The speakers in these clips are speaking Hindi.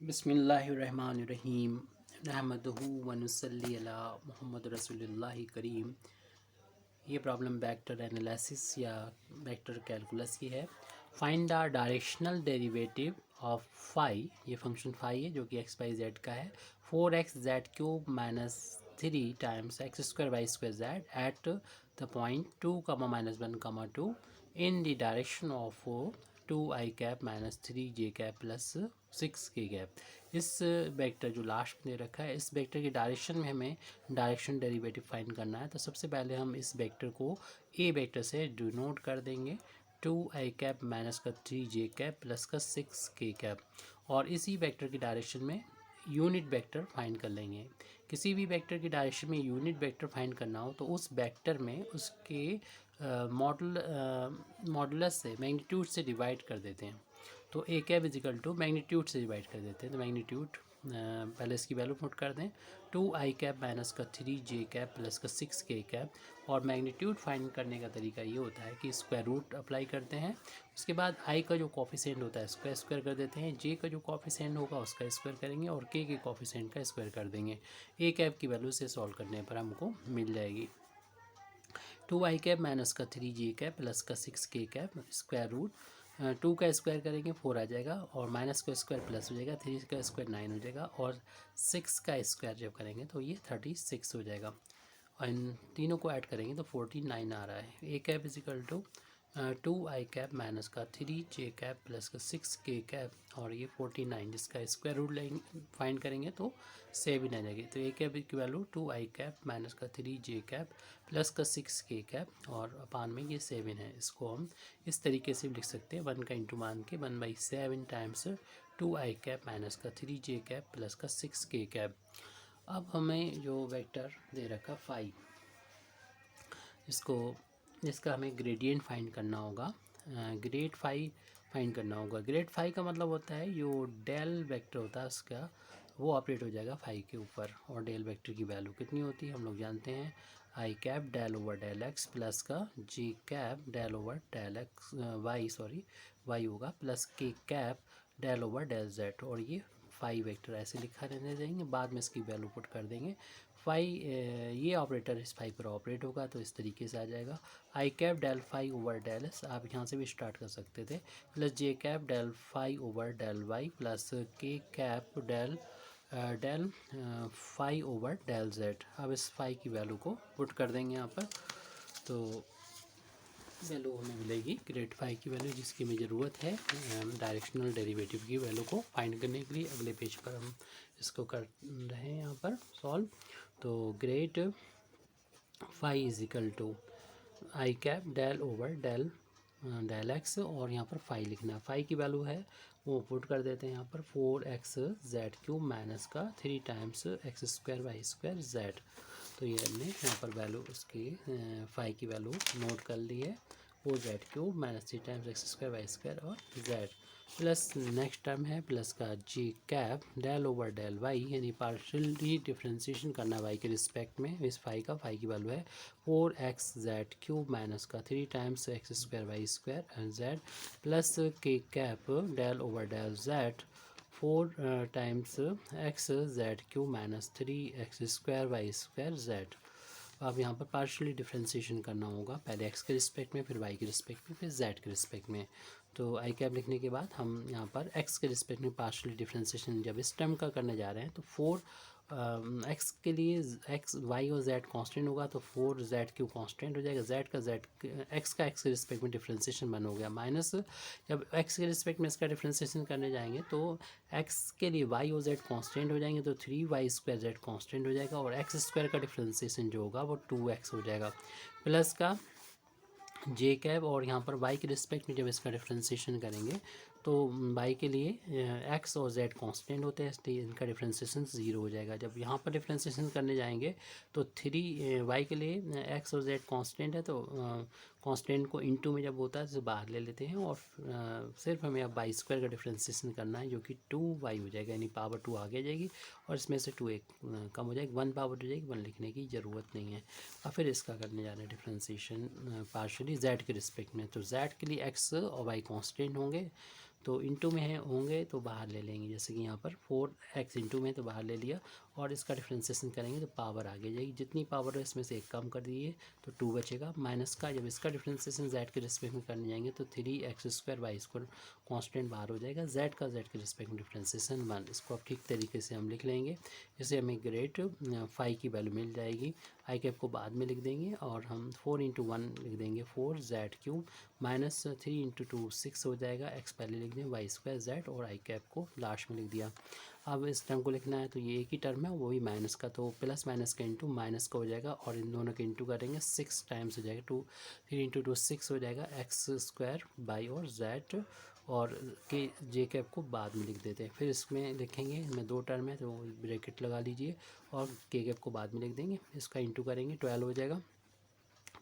बिस्मिल्लाहिर्रहमानिर्रहीम नहमदुहु व नुसल्ली अला मुहम्मद रसूलुल्लाहि करीम। ये प्रॉब्लम वेक्टर एनालिसिस या वेक्टर कैलकुलस की है। Find the directional derivative of phi, ये फंक्शन फाई है जो कि एक्स बाई जेड का है। 4x z³ minus 3 times x square y square z at the point 2, -1, 2 in the direction of 2i cap minus 3j cap plus 6k cap. इस वेक्टर जो लास्ट में दे रखा है, इस वेक्टर के डायरेक्शन में हमें डायरेक्शन डेरिवेटिव फाइंड करना है। तो सबसे पहले हम इस वेक्टर को ए वेक्टर से डिनोट कर देंगे, 2i कैप माइनस का 3j कैप प्लस का 6k कैप। और इसी वेक्टर की डायरेक्शन में यूनिट वेक्टर फाइंड कर लेंगे। किसी भी वेक्टर की डायरेक्शन में यूनिट वेक्टर फाइंड करना हो तो उस वेक्टर में उसके मॉडुलस से, मैग्नीट्यूड से डिवाइड कर देते हैं। तो ए कैप इजिकल टू मैग्नीट्यूड से डिवाइड कर देते हैं। तो मैग्नीट्यूड पहले इसकी वैल्यू पुट कर दें, 2i कैप माइनस का 3j कैप प्लस का 6k कैप। और मैग्नीट्यूड फाइंड करने का तरीका ये होता है कि स्क्वायर रूट अप्लाई करते हैं। उसके बाद i का जो कॉफिशेंट होता है उसका स्क्वायर कर देते हैं, j का जो कॉफिशेंट होगा उसका स्क्वायर करेंगे और k के कॉफिशेंट का स्क्वायर कर देंगे। ए कैप की वैल्यू से सॉल्व करने पर हमको मिल जाएगी 2i कैप माइनस का 3j कैप प्लस का 6k कैप। स्क्वायर रूट 2 का स्क्वायर करेंगे 4 आ जाएगा, और माइनस का स्क्वायर प्लस हो जाएगा, 3 का स्क्वायर 9 हो जाएगा, और 6 का स्क्वायर जब करेंगे तो ये 36 हो जाएगा। और इन तीनों को ऐड करेंगे तो 49 आ रहा है। A cap is equal to 2i cap minus का 3j कैप प्लस का 6k कैप, और ये 49 जिसका स्क्वायर रूट लेंगे फाइंड करेंगे तो 7 आ जाएगी। तो ए कैप की वैल्यू 2i कैप माइनस का 3j कैप प्लस का 6k कैप, और अपान में ये 7 है। इसको हम इस तरीके से भी लिख सकते हैं, 1 का इंटू मान के 1/7 टाइम्स 2i कैप माइनस का 3j कैप प्लस का 6k कैप। अब हमें जो वेक्टर दे रखा फाई, इसका हमें ग्रेडियंट फाइंड करना होगा। ग्रेड फाई फाइंड करना होगा। ग्रेड फाई का मतलब होता है जो डेल वेक्टर होता है उसका वो ऑपरेट हो जाएगा फाई के ऊपर। और डेल वेक्टर की वैल्यू कितनी होती है हम लोग जानते हैं, i cap del over del x plus का g cap del over del x y होगा plus k cap del over del z. और ये फाई वेक्टर ऐसे लिखा रहने देंगे, बाद में इसकी वैल्यू पुट कर देंगे। फाई ये ऑपरेटर इस फाई पर ऑपरेट होगा तो इस तरीके से आ जाएगा, i cap del phi over del s, आप यहाँ से भी स्टार्ट कर सकते थे, plus j cap del phi over del y plus k cap del del phi over del z. अब इस फाई की वैल्यू को पुट कर देंगे यहाँ पर, तो वैल्यू हमें मिलेगी ग्रेड फाई की वैल्यू, जिसकी हमें ज़रूरत है डायरेक्शनल डेरिवेटिव की वैल्यू को फाइंड करने के लिए। अगले पेज पर हम इसको कर रहे हैं यहाँ पर सॉल्व। तो grad phi is equal to i cap del over del del x, और यहाँ पर फाई लिखना है। फाई की वैल्यू है वो पुट कर देते हैं यहाँ पर, 4x(z³ माइनस का 3 times x square y square z. तो ये हमने यहाँ पर वैल्यू उसकी फाई की वैल्यू नोट कर ली है, 4z³ minus 3 times x square y square और जेड, प्लस नेक्स्ट टर्म है प्लस का g cap del over del y, यानी पार्शियली डिफ्रेंशिएशन करना वाई के रिस्पेक्ट में। इस फाई की वैल्यू है 4x(z³ माइनस का 3 times x square y square and z, plus k cap del over del z 4 times x z³ minus 3x square y square z. अब यहाँ पर पार्शियली डिफ्रेंशिएशन करना होगा, पहले x के रिस्पेक्ट में, फिर y के रिस्पेक्ट में, फिर z के रिस्पेक्ट में। तो आई कैप लिखने के बाद हम यहाँ पर x के रिस्पेक्ट में पार्शियली डिफ्रेंशिएशन जब इस टर्म का करने जा रहे हैं तो 4 x के लिए x y और z कांस्टेंट होगा तो 4z³ कांस्टेंट हो जाएगा, x का x के रिस्पेक्ट में डिफ्रेंशिएशन बन हो गया, माइनस जब x के रिस्पेक्ट में इसका डिफ्रेंशिएशन करने जाएंगे तो x के लिए y और z कांस्टेंट हो जाएंगे तो 3y² z कांस्टेंट हो जाएगा, और x स्क्वायर का डिफ्रेंशिएशन जो होगा वो 2x हो जाएगा, प्लस का जे कैप। और यहाँ पर y के रिस्पेक्ट में जब इसका डिफ्रेंशिएशन करेंगे तो y के लिए x और z कांस्टेंट होते हैं इसलिए इनका डिफ्रेंशिएशन 0 हो जाएगा। जब यहाँ पर डिफ्रेंशिएशन करने जाएंगे तो 3y के लिए x और z कांस्टेंट है तो कांस्टेंट को इनटू में जब होता है तो बाहर ले लेते हैं, और सिर्फ हमें अब y स्क्वायर का डिफ्रेंशिएशन करना है जो कि 2y हो जाएगा, यानी पावर 2 आगे आ जाएगी और इसमें से 2 एक कम हो जाएगी, 1 पावर हो जाएगी, 1 लिखने की ज़रूरत नहीं है। और फिर इसका करने जा रहे हैं डिफ्रेंशिएशन पार्शियली z के रिस्पेक्ट में। तो z के लिए x और y कांस्टेंट होंगे तो इंटू में है होंगे तो बाहर ले लेंगे, जैसे कि यहाँ पर 4x इंटू में तो बाहर ले लिया, और इसका डिफ्रेंसिएशन करेंगे तो पावर आगे जाएगी, जितनी पावर है इसमें से एक कम कर दिए तो 2 बचेगा। माइनस का जब इसका डिफ्रेंसिएशन z के रिस्पेक्ट में करने जाएंगे तो 3x² y² कांस्टेंट बाहर हो जाएगा, z का z के रिस्पेक्ट में डिफ्रेंसिएशन 1। इसको अब ठीक तरीके से हम लिख लेंगे, इससे हमें ग्रेड फाई की वैल्यू मिल जाएगी। आई कैप को बाद में लिख देंगे और हम 4 इंटू 1 लिख देंगे 4z³ माइनस 3 इंटू 2 6 हो जाएगा, x पहले लिख दें y² z और आई कैप को लास्ट में लिख दिया। अब इस टर्म को लिखना है तो ये एक ही टर्म है, वो भी माइनस का, तो प्लस माइनस का इंटू माइनस का हो जाएगा, और इन दोनों के इंटू करेंगे 6 टाइम्स हो जाएगा, 3 इंटू 2 6 हो जाएगा, x² बाई और z और के जे कैप को बाद में लिख देते हैं। फिर इसमें लिखेंगे, इसमें 2 टर्म है तो ब्रैकेट लगा लीजिए और के कैप को बाद में लिख देंगे, इसका इंटू करेंगे 12 हो जाएगा,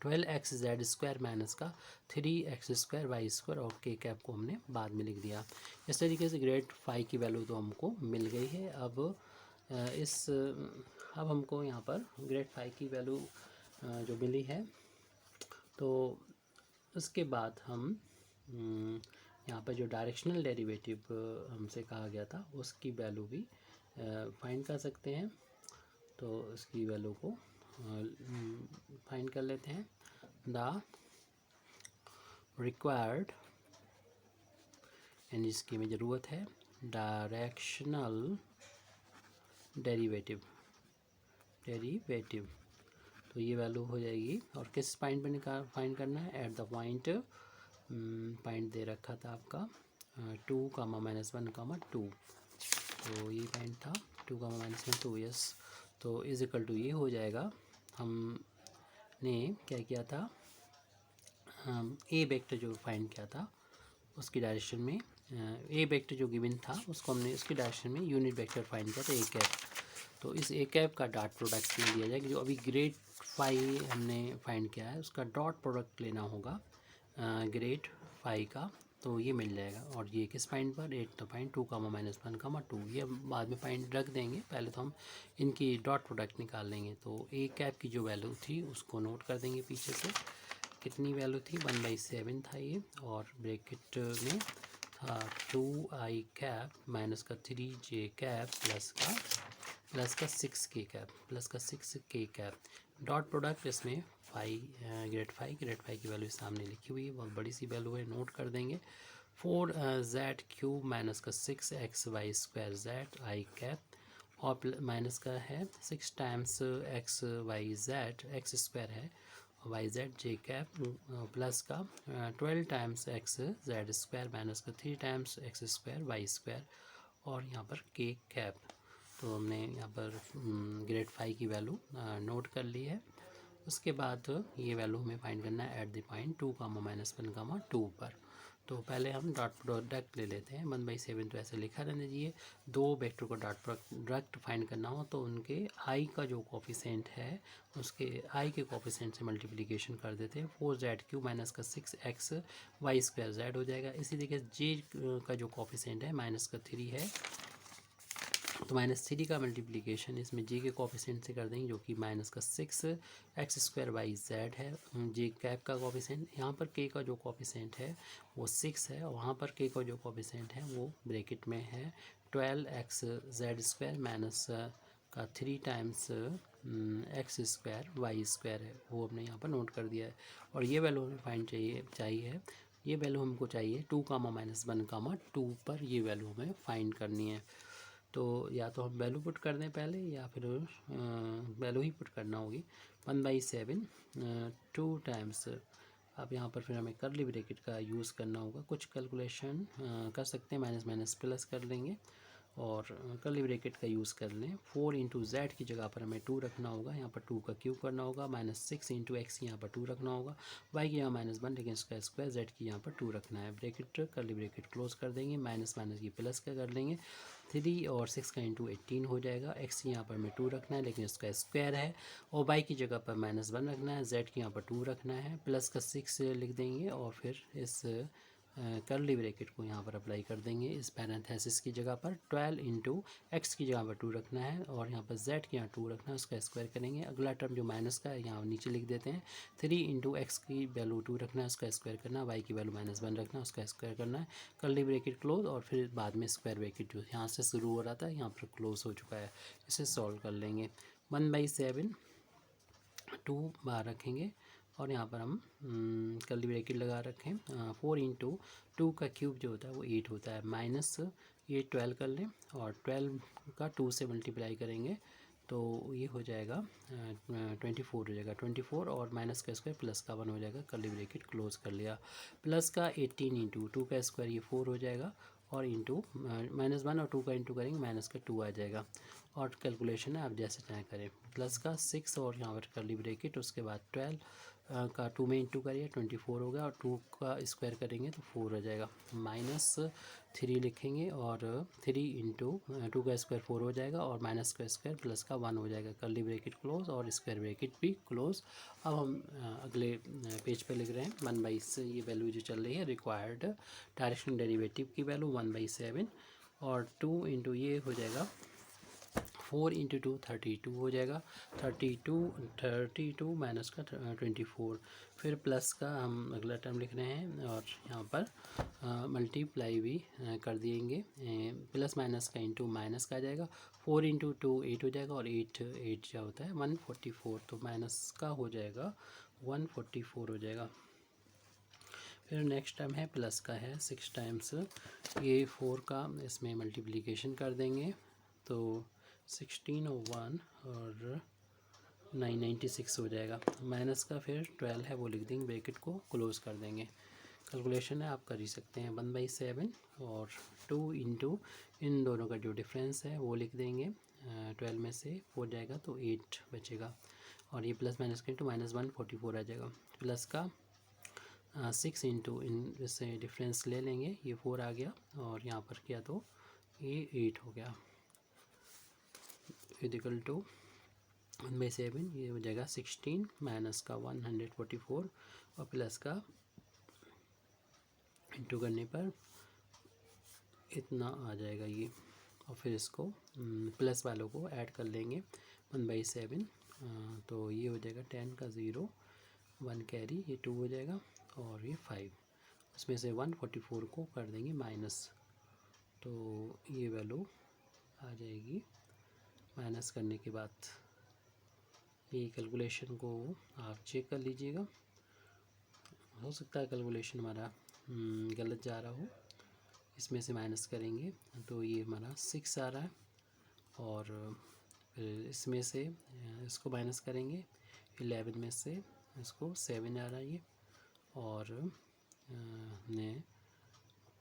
12x² माइनस का 3x² y² और के कैप को हमने बाद में लिख दिया। इस तरीके से ग्रेड फाई की वैल्यू तो हमको मिल गई है। अब हमको यहाँ पर ग्रेड फाई की वैल्यू जो मिली है, तो उसके बाद हम यहाँ पर जो डायरेक्शनल डेरिवेटिव हमसे कहा गया था उसकी वैल्यू भी फाइंड कर सकते हैं। तो इसकी वैल्यू को फाइंड कर लेते हैं। द रिक्वायर्ड, यानी इसकी हमें ज़रूरत है डायरेक्शनल डेरिवेटिव, तो ये वैल्यू हो जाएगी, और किस पॉइंट पर फाइंड करना है, एट द पॉइंट दे रखा था आपका 2, -1, 2, तो ये पॉइंट था 2, -1, 2, यस। तो इज इक्वल टू ये हो जाएगा, हमने क्या किया था, ए वेक्टर जो फाइंड किया था उसकी डायरेक्शन में, ए वेक्टर जो गिवन था उसको हमने उसकी डायरेक्शन में यूनिट वेक्टर फाइंड किया था ए कैप। तो इस ए कैप का डॉट प्रोडक्ट लिया जाएगा, जो अभी ग्रेड फाई हमने फाइंड किया है उसका डॉट प्रोडक्ट लेना होगा ग्रेड फाई का, तो ये मिल जाएगा। और ये किस पॉइंट पर, 8 पॉइंट 2, -1, 2, ये बाद में पॉइंट रख देंगे, पहले तो हम इनकी डॉट प्रोडक्ट निकाल लेंगे। तो ए कैप की जो वैल्यू थी उसको नोट कर देंगे पीछे से, कितनी वैल्यू थी, 1/7 था ये, और ब्रैकेट में था 2i कैप माइनस का 3j कैप प्लस का 6k कैप, डॉट प्रोडक्ट इसमें ग्रेड फाई की वैल्यू सामने लिखी हुई है, बहुत बड़ी सी वैल्यू है, नोट कर देंगे। 4z³ माइनस का 6xy² z आई कैप, और माइनस का है 6 टाइम्स xyz, x² है yz j कैप, प्लस का 12 टाइम्स xz² माइनस का 3 टाइम्स x² y², और यहाँ पर k कैप। तो हमने यहाँ पर ग्रेड फाई की वैल्यू नोट कर ली है। उसके बाद ये वैल्यू हमें फाइंड करना है एट द पॉइंट 2, -1, 2 पर। तो पहले हम डॉट प्रोडक्ट ले लेते हैं, 1/7 तो ऐसे लिखा रहने दीजिए। दो vector co dot product find करना हो तो उनके आई का जो कोफिशिएंट है उसके आई के कोफिशिएंट से मल्टीप्लिकेशन कर देते हैं, 4z³ माइनस का 6x y² z हो जाएगा। इसी तरीके से जे का जो कोफिशिएंट है -3 है, तो -3 का मल्टीप्लिकेशन इसमें जे के कोफिशिएंट से कर देंगे, जो कि माइनस का 6x² yz है जे कैप का कोफिशिएंट। यहाँ पर के का जो कोफिशिएंट है वो 6 है, और वहाँ पर के का जो कोफिशिएंट है वो ब्रैकेट में है 12xz² माइनस का 3 टाइम्स x² y² है, वो हमने यहाँ पर नोट कर दिया है। और ये वैल्यू हमें फाइंड चाहिए ये वैल्यू हमको चाहिए 2, -1, 2 पर ये वैल्यू हमें फाइंड करनी है। तो या तो हम वैल्यू पुट कर दें पहले, या फिर वैल्यू ही पुट करना होगी। 1/7 2 टाइम्स, अब यहाँ पर फिर हमें कर्ली ब्रैकेट का यूज़ करना होगा, कुछ कैलकुलेशन कर सकते हैं, माइनस माइनस प्लस कर लेंगे और कर्ली ब्रैकेट का यूज़ कर लें। 4 इंटू जेड की जगह पर हमें 2 रखना होगा, यहाँ पर 2 का क्यूब करना होगा, -6 इंटू एक्स यहाँ पर 2 रखना होगा, वाई की यहाँ -1 लेकिन इसका स्क्वायर, जेड की यहाँ पर 2 रखना है। ब्रैकेट कर्ली ब्रैकेट क्लोज कर देंगे, माइनस माइनस की प्लस का कर लेंगे, 3 और 6 का इंटू 18 हो जाएगा। एक्स यहाँ पर हमें 2 रखना है लेकिन इसका स्क्वायर है, और वाई की जगह पर -1 रखना है, जेड की यहाँ पर 2 रखना है, प्लस का 6 लिख देंगे और फिर इस कर्ली ब्रैकेट को यहाँ पर अप्लाई कर देंगे इस पैरेंथेसिस की जगह पर। 12 इंटू एक्स की जगह पर 2 रखना है और यहाँ पर जेड की यहाँ 2 रखना है, उसका स्क्वायर करेंगे। अगला टर्म जो माइनस का है यहाँ नीचे लिख देते हैं। 3 इंटू एक्स की वैल्यू 2 रखना है, उसका स्क्वायर करना है। वाई की वैल्यू -1 रखना है, उसका स्क्वायर करना है। कर्ली ब्रैकेट क्लोज और फिर बाद में स्क्वायर ब्रैकेट जो यहाँ से शुरू हो रहा था यहाँ पर क्लोज हो चुका है। इसे सॉल्व कर लेंगे। 1/7 2 बार रखेंगे और यहाँ पर हम कर्ली ब्रैकेट लगा रखें। 4 इंटू 2 का क्यूब जो होता है वो 8 होता है, माइनस ये 12 कर लें और 12 का 2 से मल्टीप्लाई करेंगे तो ये हो जाएगा 24 हो जाएगा। 24 और माइनस का स्क्वायर प्लस का 1 हो जाएगा। कर्ली ब्रैकेट क्लोज कर लिया। प्लस का 18 इंटू 2 का स्क्वायर ये 4 हो जाएगा और इंटू -1 और 2 का इंटू करेंगे माइनस का 2 आ जाएगा। और कैलकुलेशन है आप जैसे चाहें करें। प्लस का 6 और यहाँ पर कर्ली ब्रैकेट, उसके बाद 12 का 2 में इंटू करिए 24 हो गया और 2 का स्क्वायर करेंगे तो 4 हो जाएगा। -3 लिखेंगे और 3 इंटू 2 का स्क्वायर 4 हो जाएगा और माइनस का स्क्वायर प्लस का 1 हो जाएगा। कर्ली ब्रैकेट क्लोज और स्क्वायर ब्रैकेट भी क्लोज। अब हम अगले पेज पे लिख रहे हैं 1/, ये वैल्यू जो चल रही है रिक्वायर्ड डायरेक्शनल डेरिवेटिव की वैल्यू 1/7 और 2 इंटू ये हो जाएगा 4 इंटू 2 32 हो जाएगा। 32 माइनस का 24, फिर प्लस का हम अगला टर्म लिख रहे हैं और यहाँ पर मल्टीप्लाई भी कर देंगे। प्लस माइनस का इंटू माइनस का आ जाएगा। 4 इंटू 2 8 हो जाएगा और 8 क्या होता है 144, तो माइनस का हो जाएगा 144 हो जाएगा। फिर नेक्स्ट टर्म है प्लस का है 6 टाइम्स ये 4 का इसमें मल्टीप्लिकेशन कर देंगे तो 16 और 1 और 996 हो जाएगा। माइनस का फिर 12 है वो लिख देंगे, ब्रैकेट को क्लोज कर देंगे। कैलकुलेशन है आप कर ही सकते हैं। 1/7 और 2 इंटू इन दोनों का जो डिफरेंस है वो लिख देंगे। 12 में से 4 जाएगा तो 8 बचेगा और ये प्लस माइनस के इंटू -144 आ जाएगा। प्लस का 6 इंटू इन से डिफरेंस ले लेंगे, ये 4 आ गया और यहाँ पर किया तो ये 8 हो गया इक्वल टू 1/7 ये हो जाएगा 16 माइनस का 144 और प्लस का इंटू करने पर इतना आ जाएगा ये। और फिर इसको प्लस वालों को ऐड कर लेंगे 1/7 तो ये हो जाएगा 10 का 0 1 कैरी, ये 2 हो जाएगा और ये 5, उसमें से 144 को कर देंगे माइनस तो ये वैल्यू आ जाएगी। माइनस करने के बाद ये कैलकुलेशन को आप चेक कर लीजिएगा, हो सकता है कैलकुलेशन हमारा गलत जा रहा हो। इसमें से माइनस करेंगे तो ये हमारा 6 आ रहा है और फिर इसमें से इसको माइनस करेंगे 11 में से इसको 7 आ रहा है ये और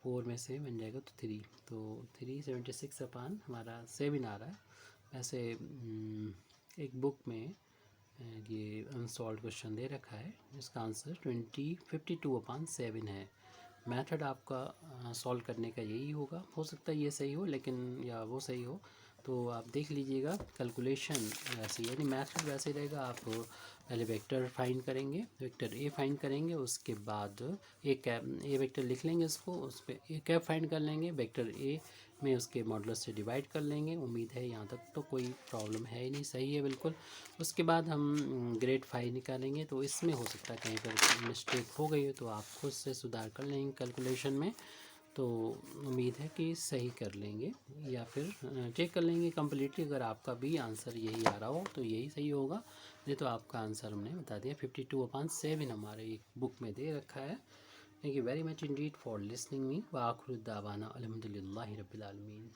4 में से बन जाएगा तो 3, तो 376 अपान हमारा 7 आ रहा है। वैसे एक बुक में ये अनसॉल्व क्वेश्चन दे रखा है जिसका आंसर 52/7 है। मेथड आपका सॉल्व करने का यही होगा, हो सकता है ये सही हो लेकिन या वो सही हो, तो आप देख लीजिएगा। कैलकुलेशन वैसे यानी मेथड वैसे रहेगा। आप पहले वेक्टर फाइंड करेंगे, वेक्टर ए फाइंड करेंगे, उसके बाद ए वेक्टर लिख लेंगे, उसको उस पर ए कैप फाइंड कर लेंगे, वेक्टर ए में उसके मॉडुलस से डिवाइड कर लेंगे। उम्मीद है यहाँ तक तो कोई प्रॉब्लम है ही नहीं, सही है बिल्कुल। उसके बाद हम ग्रेड 5 निकालेंगे, तो इसमें हो सकता है कहीं पर मिस्टेक हो गई हो तो आप खुद से सुधार कर लेंगे कैलकुलेशन में, तो उम्मीद है कि सही कर लेंगे या फिर चेक कर लेंगे कम्प्लीटली। अगर आपका भी आंसर यही आ रहा हो तो यही सही होगा, नहीं तो आपका आंसर हमने बता दिया 52/7 हमारे एक बुक में दे रखा है। Thank you very much Indeed for listening me व आखिर दावाना अल्हम्दुलिल्लाहि रब्बिल आलमीन।